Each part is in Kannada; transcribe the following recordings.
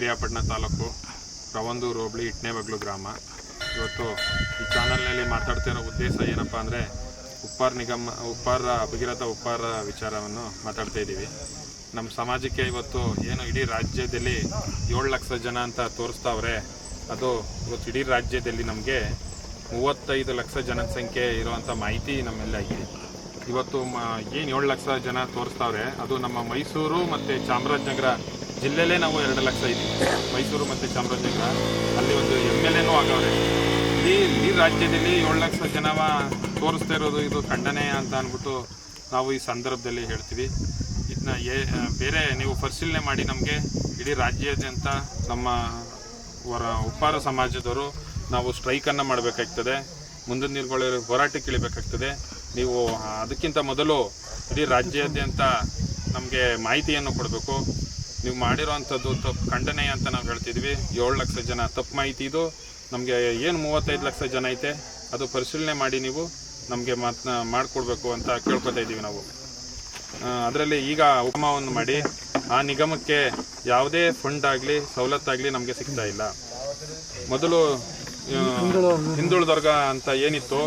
ಪಿರಿಯಾಪಟ್ಟಣ ತಾಲೂಕು ರವಂದೂರು ಹೋಬಳಿ ಇಟ್ನೆಬಗ್ಲು ಗ್ರಾಮ. ಇವತ್ತು ಈ ಚಾನಲ್ನಲ್ಲಿ ಮಾತಾಡ್ತಿರೋ ಉದ್ದೇಶ ಏನಪ್ಪ ಅಂದರೆ ಉಪ್ಪಾರ ಭಗೀರಥ ಉಪ್ಪಾರ ವಿಚಾರವನ್ನು ಮಾತಾಡ್ತಾ ಇದ್ದೀವಿ. ನಮ್ಮ ಸಮಾಜಕ್ಕೆ ಇವತ್ತು ಏನು ಇಡೀ ರಾಜ್ಯದಲ್ಲಿ 7 ಲಕ್ಷ ಜನ ಅಂತ ತೋರಿಸ್ತಾವ್ರೆ, ಅದು ಇವತ್ತು ಇಡೀ ರಾಜ್ಯದಲ್ಲಿ ನಮಗೆ 35 ಲಕ್ಷ ಜನಸಂಖ್ಯೆ ಇರುವಂಥ ಮಾಹಿತಿ ನಮ್ಮೆಲ್ಲ ಇದೆ. ಇವತ್ತು ಏನು 7 ಲಕ್ಷ ಜನ ತೋರಿಸ್ತಾವ್ರೆ, ಅದು ನಮ್ಮ ಮೈಸೂರು ಮತ್ತು ಚಾಮರಾಜನಗರ ಜಿಲ್ಲೆಲೇ ನಾವು 2 ಲಕ್ಷ ಇದ್ದೀವಿ. ಮೈಸೂರು ಮತ್ತು ಚಾಮರಾಜನಗರ ಅಲ್ಲಿ ಒಂದು MLA ಆಗವ್ರೆ. ಇಡೀ ರಾಜ್ಯದಲ್ಲಿ 7 ಲಕ್ಷ ಜನವ ತೋರಿಸ್ತಾ ಇರೋದು ಇದು ಖಂಡನೆ ಅಂತ ಅಂದ್ಬಿಟ್ಟು ನಾವು ಈ ಸಂದರ್ಭದಲ್ಲಿ ಹೇಳ್ತೀವಿ. ಇದನ್ನ ಬೇರೆ ನೀವು ಪರಿಶೀಲನೆ ಮಾಡಿ ನಮಗೆ ಇಡೀ ರಾಜ್ಯಾದ್ಯಂತ ನಮ್ಮ ಉಪ್ಪಾರ ಸಮಾಜದವರು ನಾವು ಸ್ಟ್ರೈಕನ್ನು ಮಾಡಬೇಕಾಗ್ತದೆ, ಮುಂದಿನ ದಿನಗಳಲ್ಲಿ ಹೋರಾಟಕ್ಕೆ ಇಳಿಬೇಕಾಗ್ತದೆ. ನೀವು ಅದಕ್ಕಿಂತ ಮೊದಲು ಇಡೀ ರಾಜ್ಯಾದ್ಯಂತ ನಮಗೆ ಮಾಹಿತಿಯನ್ನು ಕೊಡಬೇಕು. ನೀವು ಮಾಡಿರೋವಂಥದ್ದು ತಪ್ಪು ಖಂಡನೆ ಅಂತ ನಾವು ಹೇಳ್ತಿದ್ವಿ. 7 ಲಕ್ಷ ಜನ ತಪ್ಪು ಮಾಹಿತಿ ಇದು. ನಮಗೆ ಏನು 35 ಲಕ್ಷ ಜನ ಐತೆ ಅದು ಪರಿಶೀಲನೆ ಮಾಡಿ ನೀವು ನಮಗೆ ಮಾಡಿಕೊಡ್ಬೇಕು ಅಂತ ಕೇಳ್ಕೊತಾ ಇದ್ದೀವಿ ನಾವು. ಅದರಲ್ಲಿ ಈಗ ಉಪಮವನ್ನು ಮಾಡಿ ಆ ನಿಗಮಕ್ಕೆ ಯಾವುದೇ ಫಂಡ್ ಆಗಲಿ ಸವಲತ್ತಾಗಲಿ ನಮಗೆ ಸಿಗ್ತಾ ಇಲ್ಲ. ಮೊದಲು ಹಿಂದುಳಿದ ವರ್ಗ ಅಂತ ಏನಿತ್ತು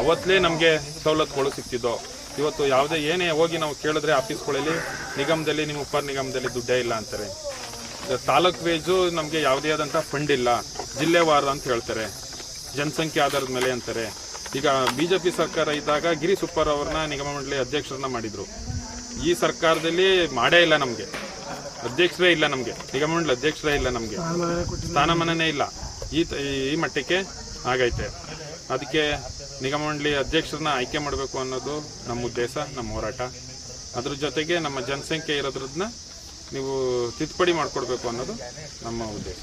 ಅವತ್ತಲೇ ನಮಗೆ ಸವಲತ್ತುಗಳು ಸಿಗ್ತಿದ್ದೋ. ಇವತ್ತು ಯಾವುದೇ ಏನೇ ಹೋಗಿ ನಾವು ಕೇಳಿದ್ರೆ ಆಫೀಸ್ಗಳಲ್ಲಿ ನಿಗಮದಲ್ಲಿ ನಿಮ್ಮ ಉಪ್ಪಾರ ನಿಗಮದಲ್ಲಿ ದುಡ್ಡೇ ಇಲ್ಲ ಅಂತಾರೆ. ತಾಲೂಕು ವೇಜು ನಮಗೆ ಯಾವುದೇ ಆದಂಥ ಫಂಡ್ ಇಲ್ಲ, ಜಿಲ್ಲೆವಾರು ಅಂತ ಹೇಳ್ತಾರೆ, ಜನಸಂಖ್ಯೆ ಆಧಾರದ ಮೇಲೆ ಅಂತಾರೆ. ಈಗ BJP ಸರ್ಕಾರ ಇದ್ದಾಗ ಗಿರೀಶ್ ಉಪ್ಪಾರ್ ಅವ್ರನ್ನ ನಿಗಮ ಮಂಡಳಿ ಅಧ್ಯಕ್ಷರನ್ನ ಮಾಡಿದರು. ಈ ಸರ್ಕಾರದಲ್ಲಿ ಮಾಡೇ ಇಲ್ಲ, ನಮಗೆ ಅಧ್ಯಕ್ಷರೇ ಇಲ್ಲ, ನಮಗೆ ನಿಗಮ ಮಂಡಳಿ ಅಧ್ಯಕ್ಷರೇ ಇಲ್ಲ, ನಮಗೆ ಸ್ಥಾನಮಾನನೇ ಇಲ್ಲ. ಈ ಮಟ್ಟಕ್ಕೆ ಆಗೈತೆ. ಅದಕ್ಕೆ ನಿಗಮ ಮಂಡಳಿ ಅಧ್ಯಕ್ಷರನ್ನ ಆಯ್ಕೆ ಮಾಡಬೇಕು ಅನ್ನೋದು ನಮ್ಮ ಉದ್ದೇಶ, ನಮ್ಮ ಹೋರಾಟ. ಅದ್ರ ಜೊತೆಗೆ ನಮ್ಮ ಜನಸಂಖ್ಯೆ ಇರೋದ್ರನ್ನ ನೀವು ತಿದ್ದುಪಡಿ ಮಾಡಿಕೊಡ್ಬೇಕು ಅನ್ನೋದು ನಮ್ಮ ಉದ್ದೇಶ.